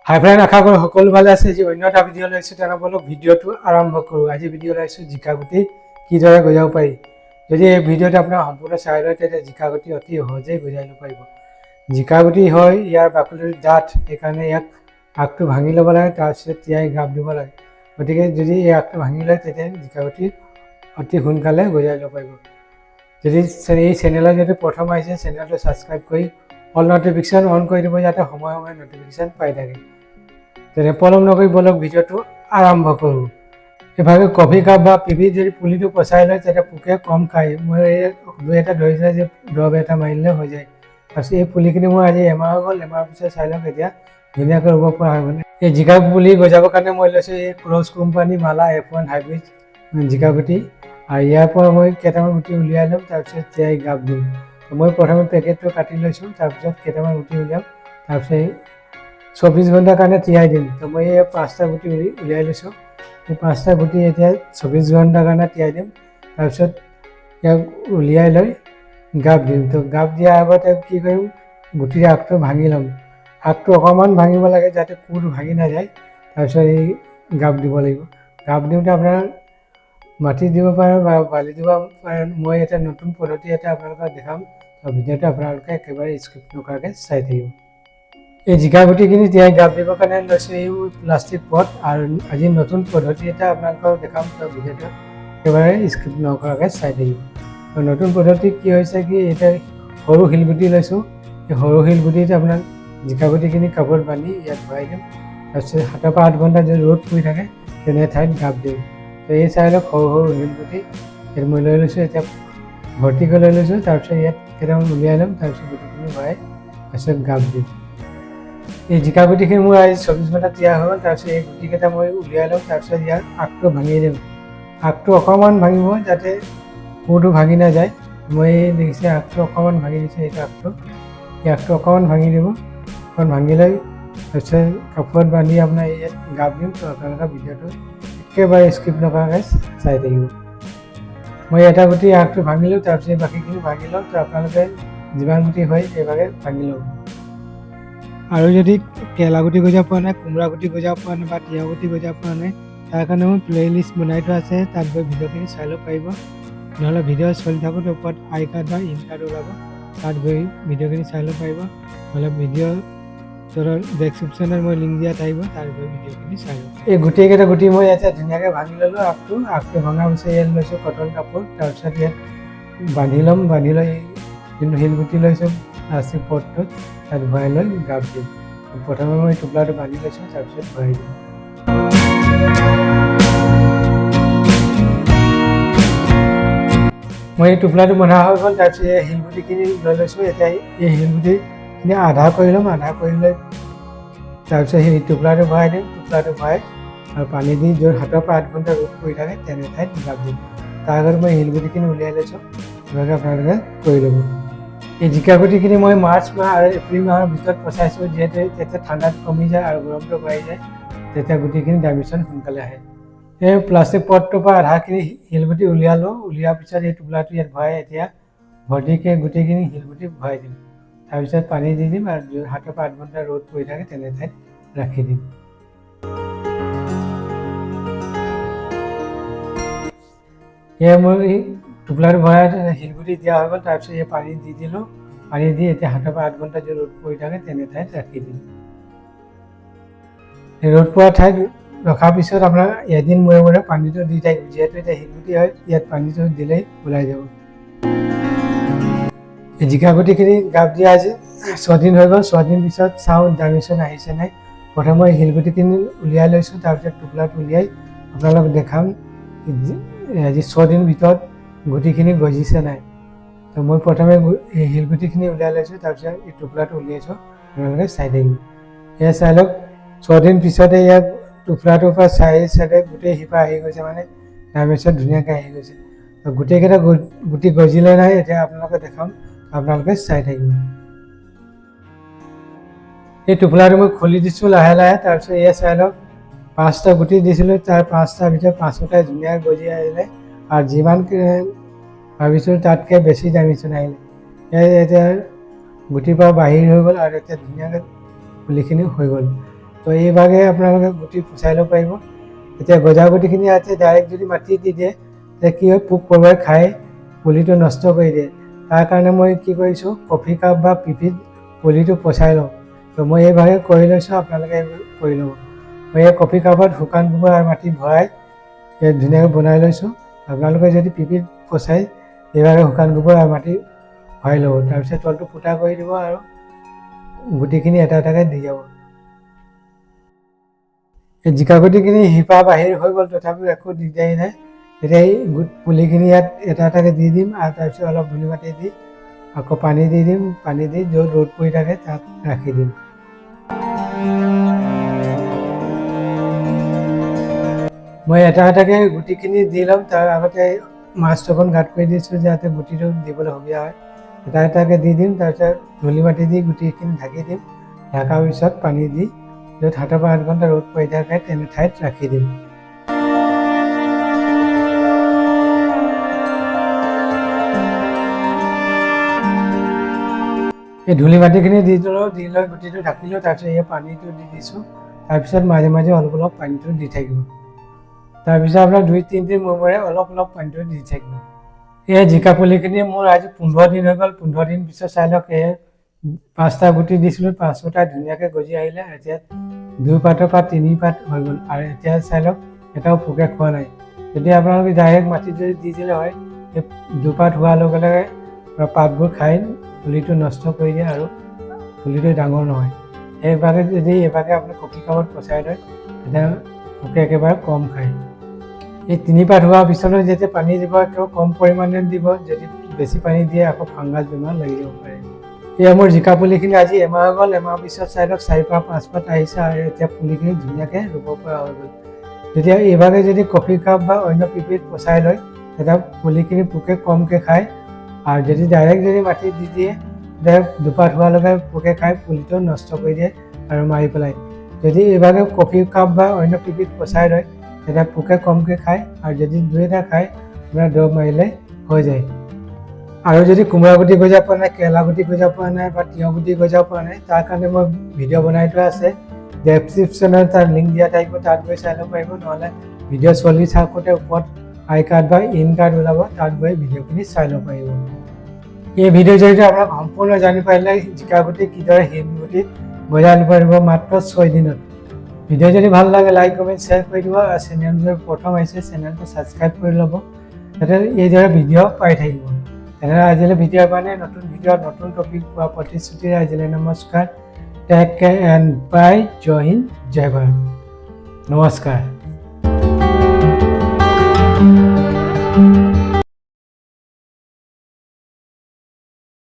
হাই friend, আশা কৰোঁ সকলো ভালে আছে। যি অন্য এটা ভিডিঅ' লৈছোঁ তেনেহ'লে ভিডিঅ'টো আৰম্ভ কৰোঁ। আজি ভিডিঅ' লৈছোঁ জিকা গুটি কিদৰে গজাব পাৰি। যদি এই ভিডিঅ'টো আপোনাৰ সম্পূৰ্ণ চাই লয় তেতিয়া জিকা গুটি অতি সহজেই গজাই ল'ব পাৰিব। জিকা গুটি হয় ইয়াৰ বাকলিৰ ডাঠ, সেইকাৰণে ইয়াক আগটো ভাঙি ল'ব লাগে, তাৰপিছত তিয়াই গাপ দিব লাগে। গতিকে যদি এই আগটো ভাঙি লয় তেতিয়া জিকা গুটি অতি সোনকালে গজাই ল'ব পাৰিব। যদি এই চেনেলত যদি প্ৰথম আহিছে চেনেলটো ছাবস্ক্ৰাইব কৰি অল নটিফিকেশ্যন অন কৰি দিব, যাতে সময়ে সময়ে নটিফিকেশ্যন পাই থাকে। তেনে পলম নকৰি বলক ভিডিঅ'টো আৰম্ভ কৰোঁ। এভাগে কফি কাপ বা পিভিত যদি পুলিটো পচাই লয় তেতিয়া পোকে কম খায়। মই দুই এটা ধৰিছিলে যে দৰৱ এটা মাৰিলে হৈ যায়। তাৰপিছত এই পুলিখিনি মই আজি এমাহ হৈ গ'ল, এমাহৰ পিছত চাই লওক এতিয়া ধুনীয়াকৈ ৰুব পৰা হয়। মানে এই জিকা পুলি গজাবৰ কাৰণে মই লৈছোঁ এই ক্ৰছ কোম্পানী মালা F1 হাইব্ৰিড জিকা গুটি, আৰু ইয়াৰ পৰা মই কেইটামান গুটি উলিয়াই ল'ম, তাৰপিছত তিয়াই গাপ দিম। মই প্ৰথমে পেকেটটো কাটি লৈছোঁ, তাৰপিছত কেইটামান গুটি উলিয়াম, তাৰপিছত 24 ঘণ্টাৰ কাৰণে তিয়াই দিম। তো মই এই 5টা গুটি উলিয়াই লৈছোঁ। এই 5টা গুটি এতিয়া 24 ঘণ্টাৰ কাৰণে তিয়াই দিম, তাৰপিছত ইয়াক উলিয়াই লৈ গাপ দিম। তো গাপ দিয়াৰ আগতে কি কৰিম, গুটিৰ আগটো ভাঙি ল'ম। আগটো অকণমান ভাঙিব লাগে যাতে কোৰটো ভাঙি নাযায়। তাৰপিছত এই গাপ দিব লাগিব। গাপ দিওঁতে আপোনাৰ মাটি দিব পাৰে বা বালি দিব পাৰে। মই এটা নতুন পদ্ধতি এটা আপোনালোকক দেখাম, তো ভিডিঅ'টো আপোনালোকে একেবাৰে স্কিপ নকৰাকৈ চাই থাকিব। এই জিকা গুটিখিনি তিয়াই গাপ দিবৰ কাৰণে লৈছোঁ এই প্লাষ্টিক পট, আৰু আজি নতুন পদ্ধতি এটা আপোনালোকক দেখাম, তো ভিডিঅ'টো একেবাৰে স্কিপ নকৰাকৈ চাই থাকিব। নতুন পদ্ধতি কি হৈছে কি, এতিয়া সৰু শিলগুটি লৈছোঁ। এই সৰু শিলগুটিত আপোনাৰ জিকা গুটিখিনি কাপোৰত বান্ধি ইয়াত ভৰাই দিম, তাৰপিছত 7 পৰা 8 ঘণ্টা যদি ৰ'দ পৰি থাকে তেনে ঠাইত গাপ দিম। তো এই চাই লওক সৰু সৰু শিলগুটি ইয়াত মই লৈ লৈছোঁ, এতিয়া ভৰ্তিকৈ লৈ লৈছোঁ। তাৰপিছত ইয়াত কেইটামান উলিয়াই ল'ম, তাৰপিছত গুটিখিনি ভৰাই তাৰপিছত গাপ দিম। এই জিকা গুটিখিনি মোৰ আজি 24 ঘণ্টা তিয়াই হৈ গ'ল। তাৰপিছত এই গুটিকেইটা মই উলিয়াই ল'ম, তাৰপিছত ইয়াৰ আগটো ভাঙি দিম। আগটো অকণমান ভাঙিব যাতে কোৰটো ভাঙি নাযায়। মই দেখিছে আগটো অকণমান ভাঙি দিছোঁ, এইটো আগটো, এই আগটো অকণমান ভাঙি দিব। অকণমান ভাঙি লৈ তাৰপিছত কাপোৰত বান্ধি আপোনাৰ ইয়াত গাপ দিম। তো আপোনালোকে ভিডিঅ'টো একেবাৰে স্কিপ নকৰাকৈ চাই থাকিব। মই এটা গুটি আগটো ভাঙিলোঁ, তাৰপিছত বাকীখিনি ভাঙি লওঁ। তো আপোনালোকে যিমান গুটি হয় সেইভাগে ভাঙি লওঁ। আৰু যদি কেলা গুটি গজাব পৰা নাই, কোমোৰা গুটি গজাব পৰা নাই বা তিয়ঁহ গুটি গজাব পৰা নাই, তাৰ কাৰণে মই প্লে'লিষ্ট বনাই থোৱা আছে, তাত গৈ ভিডিঅ'খিনি চাই ল'ব পাৰিব। নহ'লে ভিডিঅ' চলি থাকোঁতে ওপৰত আই কাৰ্ড বা ইন কাৰ্ড ওলাব, তাত গৈ ভিডিঅ'খিনি চাই ল'ব পাৰিব। নহ'লে ভিডিঅ' ডেছক্ৰিপশ্যনত মই লিংক দিয়াত আহিব, তাত গৈ ভিডিঅ'খিনি চাই ল'ব। এই গোটেইকেইটা গুটি মই ইয়াতে ধুনীয়াকৈ ভাঙি ল'লোঁ। আগটো ভঙাৰ পিছত ইয়াত লৈছোঁ কটন কাপোৰ, তাৰপিছত ইয়াত বান্ধি ল'ম। বান্ধি লৈ যোনটো শিলগুটি লৈছোঁ প্লাষ্টিক পটটোত তাত ভৰাই লৈ গাপ দিম। প্ৰথমে মই টোপোলাটো বান্ধি লৈছোঁ, তাৰপিছত ভৰাই দিম। মই এই টোপোলাটো বন্ধা হৈ গ'ল। তাৰপিছত এই শিলগুটিখিনি লৈ লৈছোঁ। এতিয়া এই শিলগুটিখিনি আধা কৰি ল'ম, আধা কৰি লৈ তাৰপিছত সেই টোপোলাটো ভৰাই দিম। টোপোলাটো ভৰাই আৰু পানী দি য'ত 7 পৰা 8 ঘণ্টা ৰ'দ পৰি থাকে তেনে ঠাইত গাপ দিম। তাৰ আগত মই শিলগুটিখিনি উলিয়াই লৈছোঁ, তেনেকৈ আপোনালোকে কৰি ল'ব। এই জিকা গুটিখিনি মই মাৰ্চ মাহ আৰু এপ্ৰিল মাহৰ ভিতৰত পচাইছোঁ, যিহেতু তেতিয়া ঠাণ্ডাত কমি যায় আৰু গৰমটো বাঢ়ি যায়, তেতিয়া গুটিখিনি ডাইমেশ্যন সোনকালে আহে। এই প্লাষ্টিক পটটোৰ পৰা আধাখিনি শিলগুটি উলিয়ালোঁ। উলিওৱাৰ পিছত এই টোপোলাটো ইয়াত ভৰাই এতিয়া ভৰ্তিকৈ গোটেইখিনি শিলগুটি ভৰাই দিম। তাৰপিছত পানী দি দিম আৰু 7 পৰা 8 ঘণ্টা ৰ'দ পৰি থাকে তেনে ঠাইত ৰাখি দিম। এয়া মই এই টোপোলাটো ভৰাই শিলগুটি দিয়া হৈ গ'ল। তাৰপিছত এই পানী দি দিলোঁ। পানী দি এতিয়া 7 পৰা 8 ঘণ্টা যদি ৰ'দ পৰি থাকে তেনে ঠাইত ৰাখি দিম। ৰ'দ পৰা ঠাইত ৰখাৰ পিছত আপোনাৰ এদিন মূৰে মূৰে পানীটো দি থাকিব, যিহেতু এতিয়া শিলগুটি হয়, ইয়াত পানীটো দিলেই ওলাই যাব। এই জিকা গুটিখিনি গাপ দিয়া আজি 6 দিন হৈ গ'ল। 6 দিন পিছত চাওঁ ডাইমেশ্যন আহিছে নাই। প্ৰথমে মই শিলগুটিখিনি উলিয়াই লৈছোঁ, তাৰপিছত টোপোলাটো উলিয়াই আপোনালোকক দেখাম আজি 6 দিন ভিতৰত গুটিখিনি গজিছে নাই। তো মই প্ৰথমে এই শিলগুটিখিনি উলিয়াই লৈছোঁ, তাৰপিছত এই টোপোলাটো উলিয়াইছোঁ, আপোনালোকে চাই থাকিব। এয়া চাই লওক 6 দিন পিছতে ইয়াত টোপোলাটোৰ পৰা চাইডে গোটেই শিপা আহি গৈছে, মানে ডাইমেশ্যন ধুনীয়াকৈ আহি গৈছে। তো গোটেইকেইটা গুটি গজিলে নাই এতিয়া আপোনালোকে দেখাম, আপোনালোকে চাই থাকিব। এই টোপোলাটো মই খুলি দিছোঁ লাহে লাহে। তাৰপিছত এয়া চাই লওক 5টা গুটি দিছিলোঁ, তাৰ 5টাৰ ভিতৰত 5টাই ধুনীয়াকৈ গজি আহিলে, আৰু যিমান ভাবিছোঁ তাতকৈ বেছি ডাইমেশ্যন আহিলে। এতিয়া গুটিৰ পৰা বাহিৰ হৈ গ'ল আৰু এতিয়া ধুনীয়াকৈ পুলিখিনি হৈ গ'ল। তো এইভাগে আপোনালোকে গুটি পচাই ল'ব পাৰিব। এতিয়া গজা গুটিখিনি আছে ডাইৰেক্ট যদি মাটি দি দিয়ে তেতিয়া কি হয়, পোক পৰুৱাই খাই পুলিটো নষ্ট কৰি দিয়ে। তাৰ কাৰণে মই কি কৰিছোঁ, কফি কাপ বা পিপিত পুলিটো পচাই লওঁ। তো মই এইভাগে কৰি লৈছোঁ, আপোনালোকে কৰি ল'ব। মই এই কফি কাপত শুকান গোবৰ আৰু মাটি ভৰাই ধুনীয়াকৈ বনাই লৈছোঁ। আপোনালোকে যদি পিপিত পচাই এইভাগে শুকান গোবৰ আৰু মাটি ভৰাই ল'ব। তাৰপিছত তলটো ফুটা কৰি দিব আৰু গুটিখিনি এটা এটাকৈ দি যাব। এই জিকা গুটিখিনি শিপা বাহিৰ হৈ গ'ল, তথাপিও একো দিগদাৰি নাই। এতিয়া এই পুলিখিনি ইয়াত এটা এটাকৈ দি দিম আৰু তাৰপিছত অলপ ধূলি মাটি দি আকৌ পানী দি দিম। পানী দি য'ত ৰ'দ পৰি থাকে তাত ৰাখি দিম। মই এটা এটাকৈ গুটিখিনি দি ল'ম। তাৰ আগতে মাছ অকণ গাঁত কৰি দিছোঁ যাতে গুটিটো দিবলৈ সুবিধা হয়। এটা এটাকৈ দি দিম, তাৰপিছত ধূলি মাটি দি গুটিখিনি ঢাকি দিম। ঢাকাৰ পিছত পানী দি য'ত 7 পৰা 8 ঘণ্টা ৰ'দ পৰি থাকে তেনে ঠাইত ৰাখি দিম। এই ধূলি মাটিখিনি দি দিলোঁ, দি লৈ গুটিটো ঢাকিলোঁ। তাৰপিছত এই পানীটো দি দিছোঁ। তাৰপিছত মাজে মাজে অলপ অলপ পানীটো দি থাকিব। তাৰপিছত আপোনাৰ 2-3 দিন মূৰে অলপ অলপ পানীটো দি থাকিব। এই জিকা পুলিখিনি মোৰ আজি 15 দিন হৈ গ'ল। 15 দিন পিছত চাই লওক, 5টা গুটি দিছিলোঁ, 5টা ধুনীয়াকৈ গজি আহিলে। এতিয়া 2 পাতৰ পৰা 3 পাত হৈ গ'ল। আৰু এতিয়া চাই লওক, এটাও পোকে খোৱা নাই। যদি আপোনালোকে ডাইৰেক্ট মাটিত যদি দি দিলে হয়, এই 2 পাত হোৱাৰ লগে লগে পাতবোৰ খাই পুলিটো নষ্ট কৰি দিয়ে আৰু পুলিটো ডাঙৰ নহয়। সেইভাগে যদি এইভাগে আপুনি কফি কাপত পচাই লয়, তেতিয়া পোকে একেবাৰে কম খায়। এই 3 পাত হোৱাৰ পিছলৈ যেতিয়া পানী দিব, একদম কম পৰিমাণে দিব। যদি বেছি পানী দিয়ে আকৌ ফাংগাছ বেমাৰ লাগি যাব পাৰে। এয়া মোৰ জিকা পুলিখিনি আজি এমাহ হৈ গ'ল। এমাহৰ পিছত চাই লওক 4 পৰা 5 পাত আহিছে আৰু এতিয়া পুলিখিনি ধুনীয়াকৈ ৰুব পৰা হৈ গ'ল। যেতিয়া এইভাগে যদি কফি কাপ বা অন্য পিপিত পচাই লয়, তেতিয়া পুলিখিনি পোকে কমকৈ খায়। আৰু যদি ডাইৰেক্ট যদি মাটিত দি দিয়ে, তেতিয়া 2 পাত হোৱাৰ লগে পোকে খাই পুলিটো নষ্ট কৰি দিয়ে আৰু মাৰি পেলায়। যদি এইভাগে কফি কাপ বা অন্য পিপিত পচাই লয়, তেতিয়া পোকে কমকৈ খায়। আৰু যদি 2-এটা খায়, আপোনাৰ দৰৱ মাৰিলে হৈ যায়। আৰু যদি কোমোৰা গুটি গজা পোৱা নাই, কেৰেলা গুটি গজা পোৱা নাই বা তিয়ঁহ গুটি গজা পোৱা নাই, তাৰ কাৰণে মই ভিডিঅ' বনাই থোৱা আছে। ডেছক্ৰিপশ্যনত তাৰ লিংক দিয়া থাকিব, তাত গৈ চাই ল'ব পাৰিব। নহ'লে ভিডিঅ' চলি থাকোঁতে ওপৰত আই কাৰ্ড বা ইন কাৰ্ড ওলাব, তাত গৈ ভিডিঅ'খিনি চাই ল'ব পাৰিব। এই ভিডিঅ'ৰ জৰিয়তে আপোনাক সম্পূৰ্ণ জানি পাৰিলে জিকা গুটি কিদৰে হিম গুটিত গজাই ল'ব পাৰিব মাত্ৰ 6 দিনত। ভিডিঅ' যদি ভাল লাগে লাইক কমেণ্ট শ্বেয়াৰ কৰি দিব। আৰু চেনেল যদি প্ৰথম আহিছে চেনেলটো ছাবস্ক্ৰাইব কৰি ল'ব, যাতে এইদৰে ভিডিঅ' পাই থাকিব। তেনেহ'লে আজিলৈ ভিডিঅ'ৰ কাৰণে নতুন ভিডিঅ' নতুন টপিক পোৱা প্ৰতিশ্ৰুতিৰে আজিলৈ নমস্কাৰ। টেক কেয়াৰ এণ্ড বাই। জয় হিন্দ, জয় ভাৰত। নমস্কাৰ।